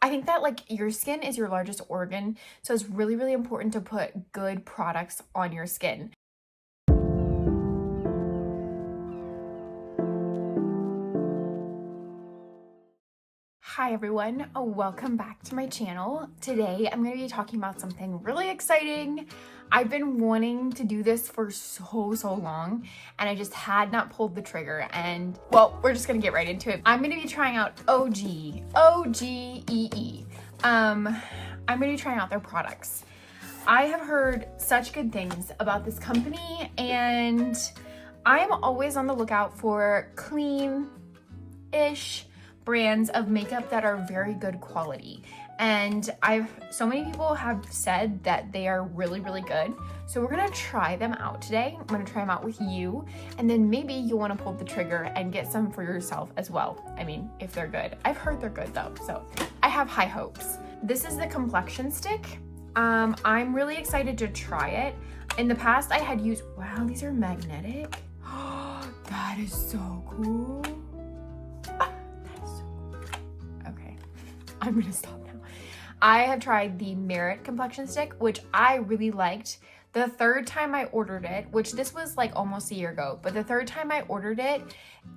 I think that like your skin is your largest organ, so it's really, really important to put good products on your skin. Hi everyone, welcome back to my channel. Today I'm going to be talking about something really exciting. I've been wanting to do this for so long and I just had not pulled the trigger, and well, we're just going to get right into it. I'm going to be trying out OGEE. OGEE. I'm going to be trying out their products. I have heard such good things about this company and I am always on the lookout for clean-ish brands of makeup that are very good quality, and so many people have said that they are really good, so we're gonna try them out today. I'm gonna try them out with you, and then maybe you'll want to pull the trigger and get some for yourself as well. I mean, if they're good. I've heard they're good though, so I have high hopes. This is the complexion stick. I'm really excited to try it. In the past I had used, wow, these are magnetic. That is so cool. I'm gonna stop now. I have tried the Merit complexion stick, which I really liked. The third time I ordered it, which this was like almost a year ago, but the third time I ordered it,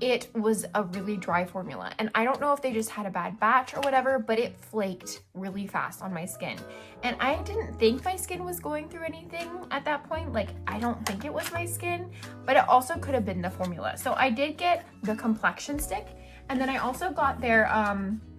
it was a really dry formula. And I don't know if they just had a bad batch or whatever, but it flaked really fast on my skin. And I didn't think my skin was going through anything at that point. Like, I don't think it was my skin, but it also could have been the formula. So I did get the complexion stick, and then I also got their,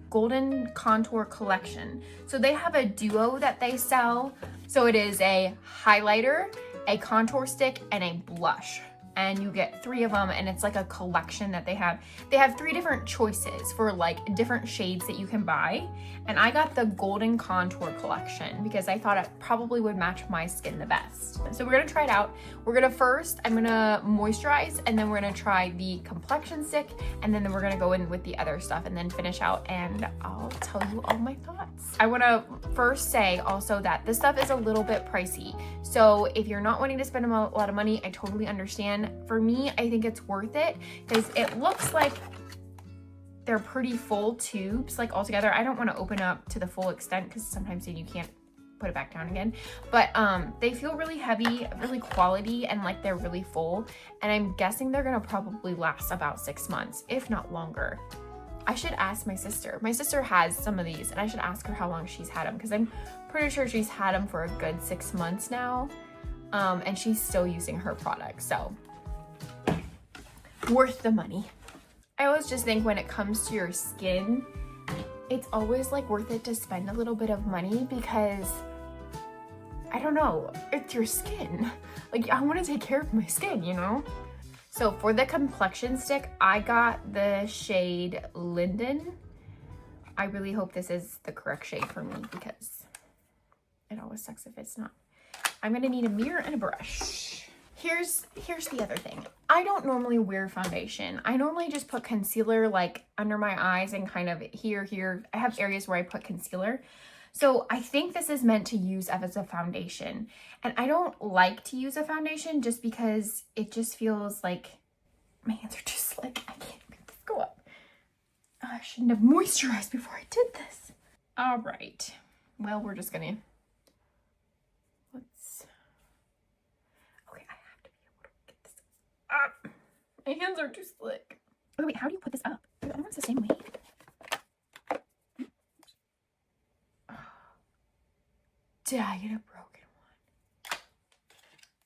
Golden Contour Collection. So they have a duo that they sell. So it is a highlighter, a contour stick, and a blush. And you get 3 of them, and it's like a collection that they have. They have 3 different choices for like different shades that you can buy. And I got the Golden Contour Collection because I thought it probably would match my skin the best. So we're gonna try it out. We're gonna I'm gonna moisturize, and then we're gonna try the complexion stick, and then we're gonna go in with the other stuff and then finish out, and I'll tell you all my thoughts. I wanna first say also that this stuff is a little bit pricey. So if you're not wanting to spend a lot of money, I totally understand. For me, I think it's worth it because it looks like they're pretty full tubes, like all together. I don't want to open up to the full extent because sometimes you can't put it back down again, but they feel really heavy, really quality, and like they're really full, and I'm guessing they're gonna probably last about 6 months, if not longer. I should ask my sister. My sister has some of these, and I should ask her how long she's had them because I'm pretty sure she's had them for a good 6 months now, and she's still using her product, so worth the money. I always just think when it comes to your skin, it's always like worth it to spend a little bit of money because, I don't know, it's your skin. Like, I want to take care of my skin, you know? So for the complexion stick, I got the shade Linden. I really hope this is the correct shade for me because it always sucks if it's not. I'm gonna need a mirror and a brush. Here's the other thing. I don't normally wear foundation. I normally just put concealer like under my eyes and kind of here. I have areas where I put concealer. So I think this is meant to use as a foundation. And I don't like to use a foundation just because it just feels like my hands are too slick. I can't make this go up. I shouldn't have moisturized before I did this. All right. Well, we're just gonna, up. My hands are too slick. Oh wait, how do you put this up? The other one's the same way. Did I get a broken one?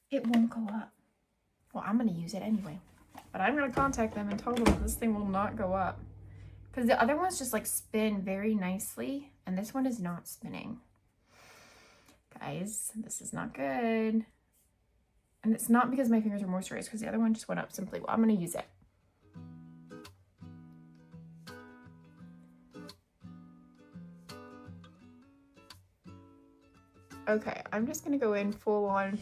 It won't go up. Well, I'm gonna use it anyway. But I'm gonna contact them and tell them this thing will not go up. Because the other ones just like spin very nicely, and this one is not spinning. Guys, this is not good. And it's not because my fingers are moisturized, because the other one just went up simply. Well, I'm going to use it. Okay, I'm just going to go in full on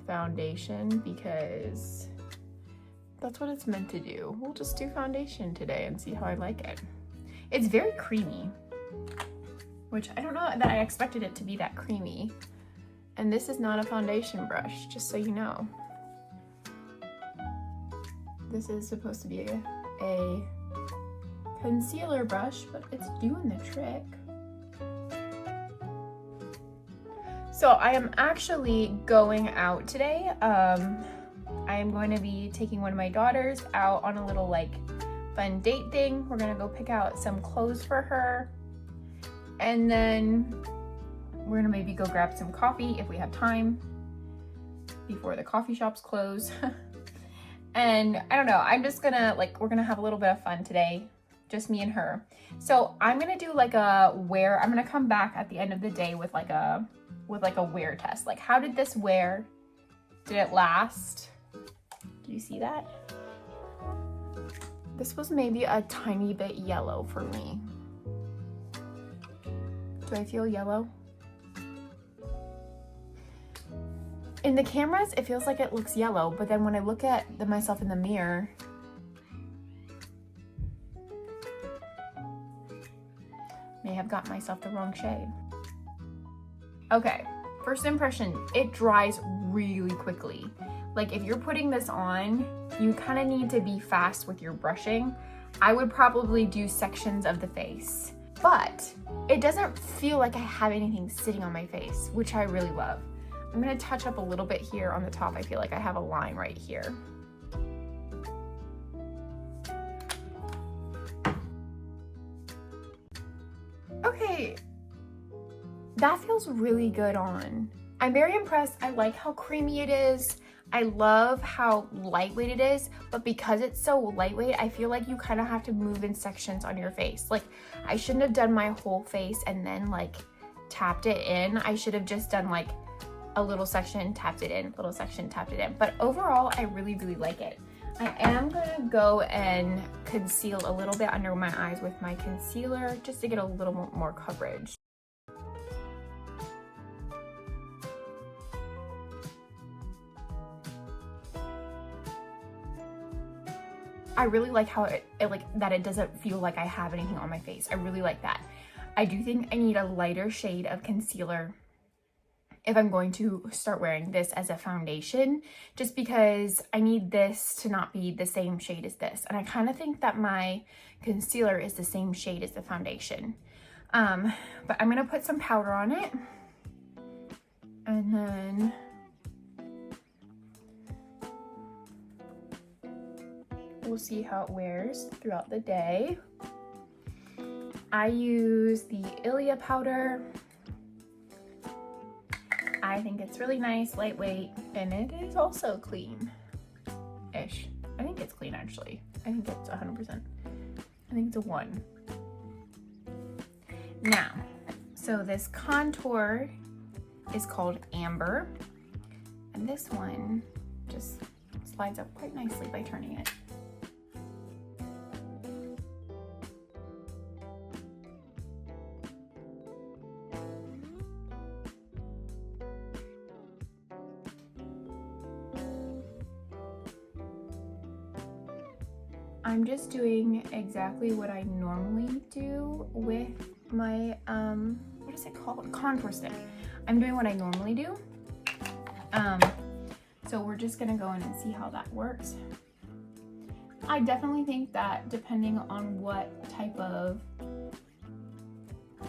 foundation because that's what it's meant to do. We'll just do foundation today and see how I like it. It's very creamy, which I don't know that I expected it to be that creamy. And this is not a foundation brush, just so you know. This is supposed to be a concealer brush, but it's doing the trick. So I am actually going out today. I am going to be taking one of my daughters out on a little like fun date thing. We're gonna go pick out some clothes for her. And then we're gonna maybe go grab some coffee if we have time before the coffee shops close. And I don't know, I'm just gonna we're gonna have a little bit of fun today, just me and her. So I'm gonna do like a wear, I'm gonna come back at the end of the day with like a wear test. Like, how did this wear? Did it last? Do you see that? This was maybe a tiny bit yellow for me. Do I feel yellow? In the cameras, it feels like it looks yellow, but then when I look at myself in the mirror, may have got myself the wrong shade. Okay, first impression, it dries really quickly. Like if you're putting this on, you kind of need to be fast with your brushing. I would probably do sections of the face, but it doesn't feel like I have anything sitting on my face, which I really love. I'm gonna touch up a little bit here on the top. I feel like I have a line right here. Okay, that feels really good on. I'm very impressed. I like how creamy it is. I love how lightweight it is, but because it's so lightweight, I feel like you kind of have to move in sections on your face. Like I shouldn't have done my whole face and then like tapped it in. I should have just done like a little section, tapped it in, little section, tapped it in. But overall, I really, really like it. I am gonna go and conceal a little bit under my eyes with my concealer just to get a little more coverage. I really like how it doesn't feel like I have anything on my face. I really like that. I do think I need a lighter shade of concealer if I'm going to start wearing this as a foundation, just because I need this to not be the same shade as this. And I kind of think that my concealer is the same shade as the foundation. But I'm gonna put some powder on it. And then we'll see how it wears throughout the day. I use the Ilia powder. I think it's really nice, lightweight, and it is also clean-ish. I think it's clean actually. I think it's 100%. I think it's a 1. Now, so this contour is called Amber, and this one just slides up quite nicely by turning it. I'm just doing exactly what I normally do with my, what is it called? Contour stick. I'm doing what I normally do. So we're just gonna go in and see how that works. I definitely think that depending on what type of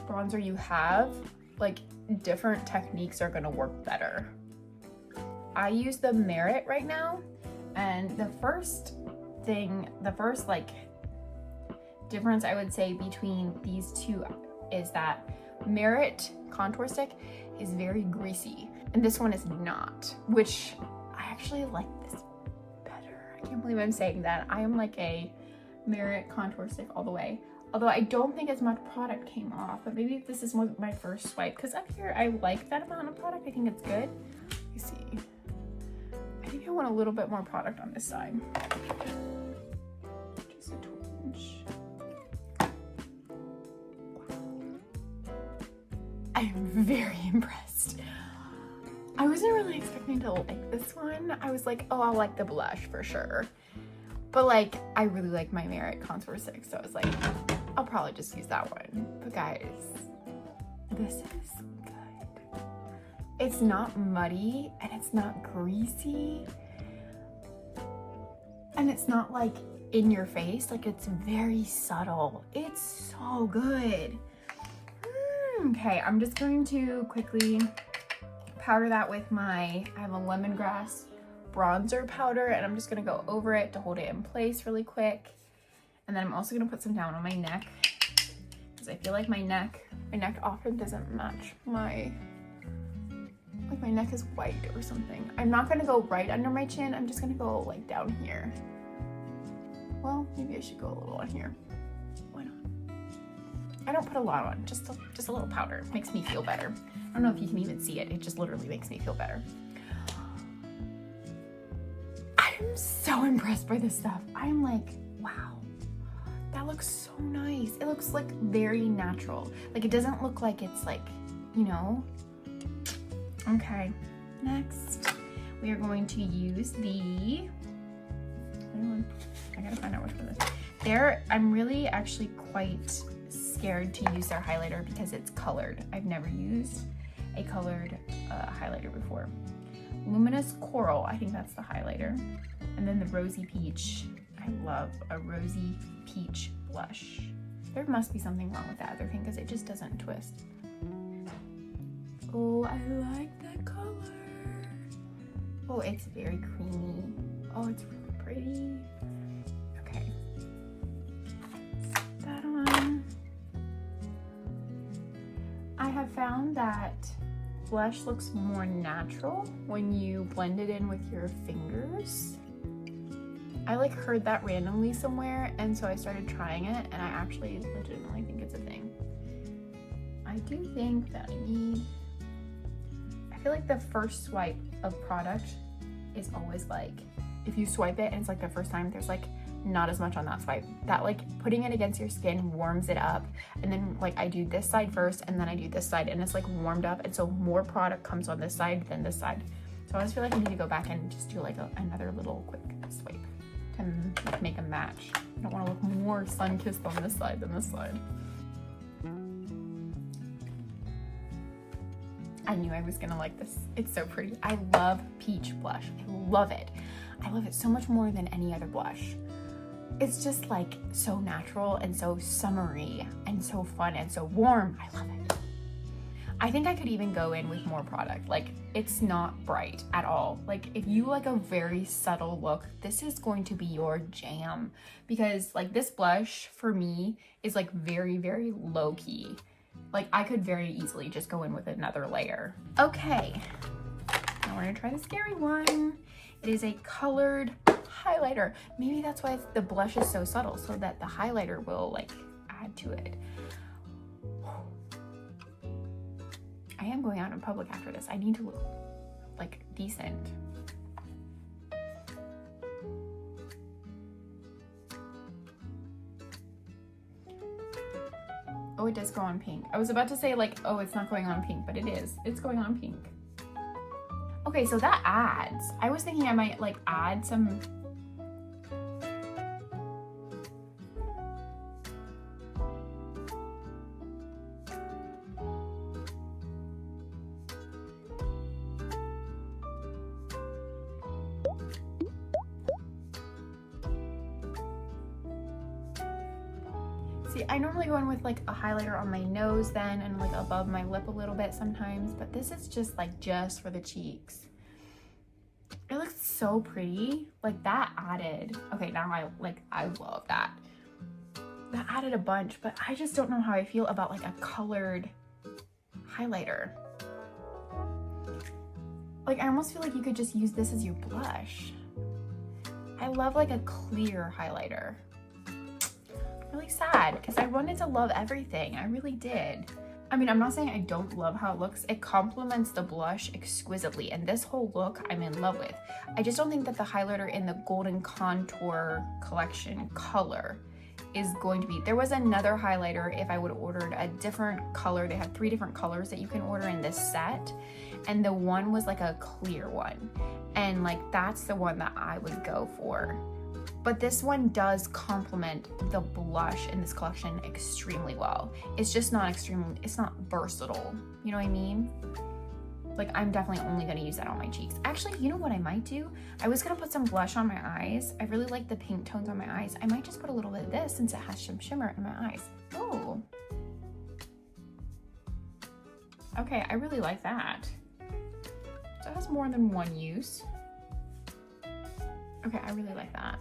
bronzer you have, like different techniques are gonna work better. I use the Merit right now, and the first like difference I would say between these two is that Merit contour stick is very greasy and this one is not, which I actually like this better. I can't believe I'm saying that. I am like a Merit contour stick all the way, although I don't think as much product came off, but maybe this is my first swipe, because up here I like that amount of product. I think it's good. Let me see. I think I want a little bit more product on this side. Just a twinge. I'm very impressed. I wasn't really expecting to like this one. I was like, oh, I'll like the blush for sure. But like, I really like my Merit contour stick, so I was like, I'll probably just use that one. But guys, this is good. It's not muddy and it's not greasy. And it's not like in your face. Like it's very subtle. It's so good. Okay, I'm just going to quickly powder that with I have a lemongrass bronzer powder, and I'm just gonna go over it to hold it in place really quick. And then I'm also gonna put some down on my neck, because I feel like my neck often doesn't match my neck is white or something. I'm not gonna go right under my chin, I'm just gonna go like down here. Well, maybe I should go a little on here. Why not? I don't put a lot on, just a little powder. Makes me feel better. I don't know if you can even see it. It just literally makes me feel better. I'm so impressed by this stuff. I'm like, wow, that looks so nice. It looks like very natural. Like it doesn't look like it's like, you know. Okay, next we are going to use the, I gotta find out which one this is. I'm really actually quite scared to use their highlighter because it's colored. I've never used a colored highlighter before. Luminous Coral, I think that's the highlighter. And then the Rosy Peach. I love a Rosy Peach blush. There must be something wrong with that other thing because it just doesn't twist. Oh, I like that color. Oh, it's very creamy. Oh, it's really pretty. Okay. Put that on. I have found that blush looks more natural when you blend it in with your fingers. I like heard that randomly somewhere, and so I started trying it, and I actually legitimately think it's a thing. I do think that I feel like the first swipe of product is always like, if you swipe it and it's like the first time, there's like not as much on that swipe. That like putting it against your skin warms it up, and then like I do this side first and then I do this side, and it's like warmed up, and so more product comes on this side than this side. So I always feel like I need to go back and just do like another little quick swipe to make a match. I don't want to look more sun-kissed on this side than this side. I knew I was gonna like this. It's so pretty. I love peach blush. I love it. I love it so much more than any other blush. It's just like so natural and so summery and so fun and so warm. I love it. I think I could even go in with more product. Like it's not bright at all. Like if you like a very subtle look, this is going to be your jam, because like this blush for me is like very, very low key. Like I could very easily just go in with another layer. Okay, now we're gonna try the scary one. It is a colored highlighter. Maybe that's why the blush is so subtle, so that the highlighter will like add to it. I am going out in public after this. I need to look like decent. Oh, it does go on pink. I was about to say like, oh, it's not going on pink, but it is. It's going on pink. Okay, so that adds. I was thinking I might like add some. See, I normally go in with like a highlighter on my nose then and like above my lip a little bit sometimes, but this is just like just for the cheeks. It looks so pretty. Like that added, okay, now I love that. That added a bunch, but I just don't know how I feel about like a colored highlighter. Like I almost feel like you could just use this as your blush. I love like a clear highlighter. Really sad because I wanted to love everything. I really did. I mean, I'm not saying I don't love how it looks. It complements the blush exquisitely, and this whole look I'm in love with. I just don't think that the highlighter in the Golden Contour collection color is going to be. There was another highlighter if I would have ordered a different color. They had 3 different colors that you can order in this set, and the one was like a clear one, and like that's the one that I would go for. But this one does complement the blush in this collection extremely well. It's just not it's not versatile. You know what I mean? Like, I'm definitely only gonna use that on my cheeks. Actually, you know what I might do? I was gonna put some blush on my eyes. I really like the pink tones on my eyes. I might just put a little bit of this since it has some shimmer in my eyes. Oh. Okay, I really like that. So it has more than one use. Okay, I really like that.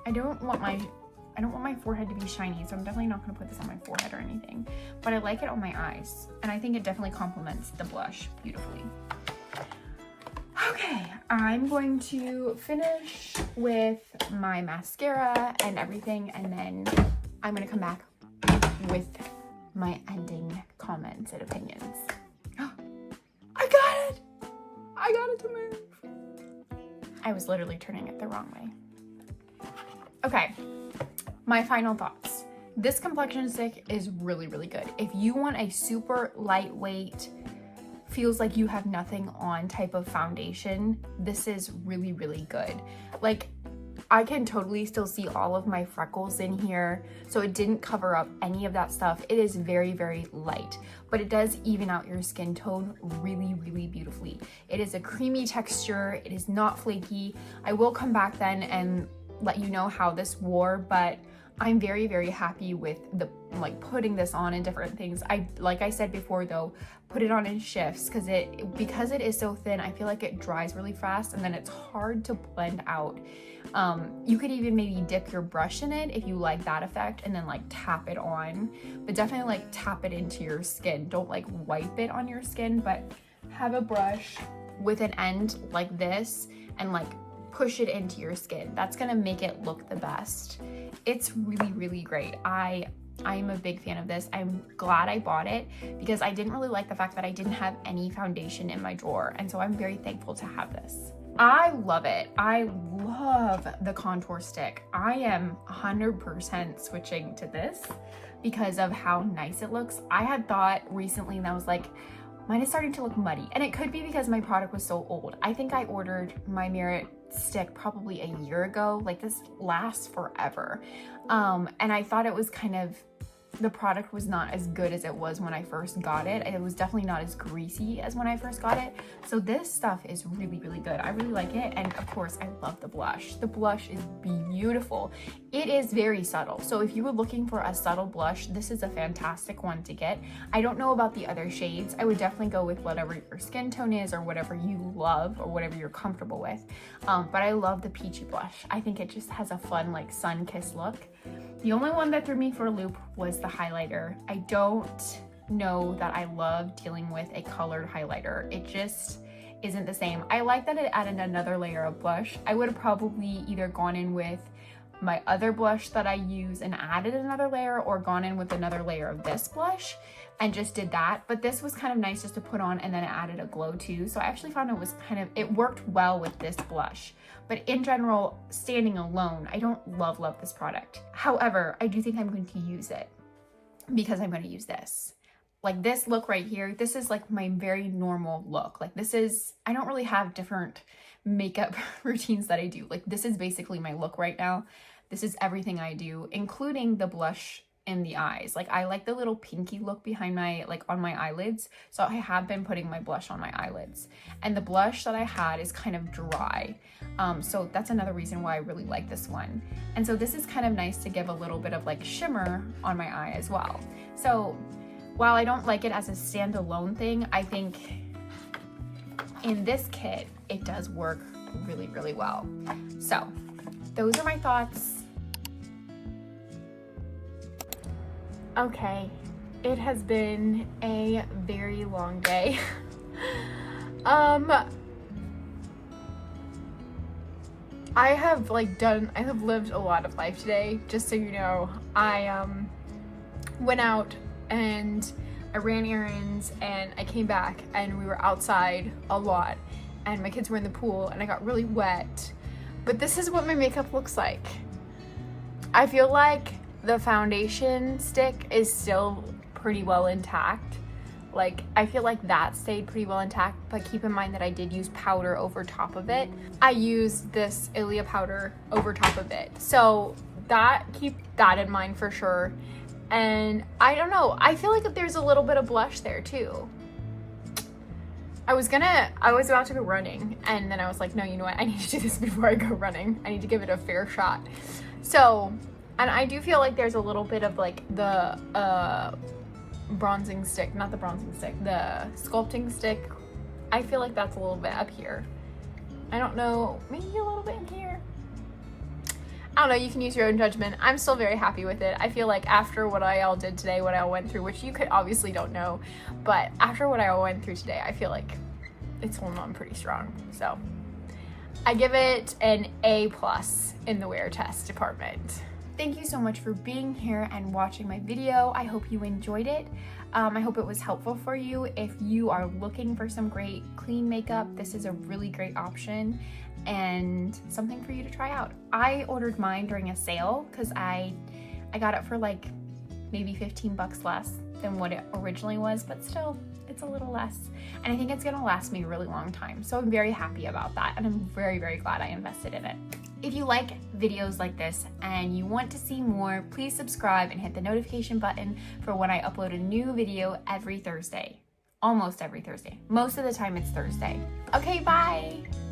I don't want my forehead to be shiny, so I'm definitely not gonna put this on my forehead or anything. But I like it on my eyes, and I think it definitely complements the blush beautifully. Okay, I'm going to finish with my mascara and everything, and then I'm gonna come back with my ending comments and opinions. I got it! I got it to move. I was literally turning it the wrong way. Okay, my final thoughts. This complexion stick is really, really good. If you want a super lightweight, feels like you have nothing on type of foundation, this is really, really good. Like, I can totally still see all of my freckles in here, so it didn't cover up any of that stuff. It is very, very light, but it does even out your skin tone really, really beautifully. It is a creamy texture. It is not flaky. I will come back then and let you know how this wore, but I'm very, very happy with the putting this on in different things. Like I said before though, put it on in shifts because it is so thin, I feel like it dries really fast and then it's hard to blend out. You could even maybe dip your brush in it if you like that effect and then like tap it on, but definitely like tap it into your skin. Don't like wipe it on your skin, but have a brush with an end like this and like push it into your skin. That's gonna make it look the best. It's really, really great. I'm a big fan of this. I'm glad I bought it because I didn't really like the fact that I didn't have any foundation in my drawer, and so I'm very thankful to have this. I love it. I love the contour stick. I am 100% switching to this because of how nice it looks. I had thought recently and I was like, mine is starting to look muddy, and it could be because my product was so old. I think I ordered my Merit stick probably a year ago. Like, this lasts forever. And I thought it was kind of, the product was not as good as it was when I first got it. It was definitely not as greasy as when I first got it. So this stuff is really, really good. I really like it. And of course, I love the blush. The blush is beautiful. It is very subtle. So if you were looking for a subtle blush, this is a fantastic one to get. I don't know about the other shades. I would definitely go with whatever your skin tone is or whatever you love or whatever you're comfortable with. But I love the peachy blush. I think it just has a fun like sun-kissed look. The only one that threw me for a loop was the highlighter. I don't know that I love dealing with a colored highlighter. It just isn't the same. I like that it added another layer of blush. I would have probably either gone in with my other blush that I use and added another layer, or gone in with another layer of this blush and just did that. But this was kind of nice just to put on, and then it added a glow too. So I actually found it was it worked well with this blush. But in general, standing alone, I don't love this product. However, I do think I'm going to use it because I'm going to use this. Like this look right here, this is like my very normal look. Like this is, I don't really have different makeup routines that I do. Like this is basically my look right now. This is everything I do, including the blush in the eyes. Like I like the little pinky look behind my, like on my eyelids. So I have been putting my blush on my eyelids. And the blush that I had is kind of dry. So that's another reason why I really like this one. And so this is kind of nice to give a little bit of like shimmer on my eye as well. So while I don't like it as a standalone thing, I think in this kit, it does work really, really well. So those are my thoughts. Okay, it has been a very long day. I have lived a lot of life today, just so you know. I went out and I ran errands and I came back and we were outside a lot and my kids were in the pool and I got really wet. But this is what my makeup looks like. I feel like the foundation stick is still pretty well intact. Like, I feel like that stayed pretty well intact, but keep in mind that I did use powder over top of it. I used this Ilia powder over top of it. So keep that in mind for sure. And I don't know, I feel like there's a little bit of blush there too. I was about to go running, and then I was like, no, you know what? I need to do this before I go running. I need to give it a fair shot. So, and I do feel like there's a little bit of like the bronzing stick, not the bronzing stick, the sculpting stick. I feel like that's a little bit up here. I don't know, maybe a little bit in here. I don't know, you can use your own judgment. I'm still very happy with it. I feel like after what I all did today, what I all went through, which you could obviously don't know, but after what I all went through today, I feel like it's holding on pretty strong. So I give it an A+ in the wear test department. Thank you so much for being here and watching my video. I hope you enjoyed it. I hope it was helpful for you. If you are looking for some great clean makeup, this is a really great option and something for you to try out. I ordered mine during a sale because I got it for like maybe 15 bucks less than what it originally was, but still it's a little less. And I think it's gonna last me a really long time. So I'm very happy about that. And I'm very, very glad I invested in it. If you like videos like this and you want to see more, please subscribe and hit the notification button for when I upload a new video every Thursday. Almost every Thursday. Most of the time it's Thursday. Okay, bye.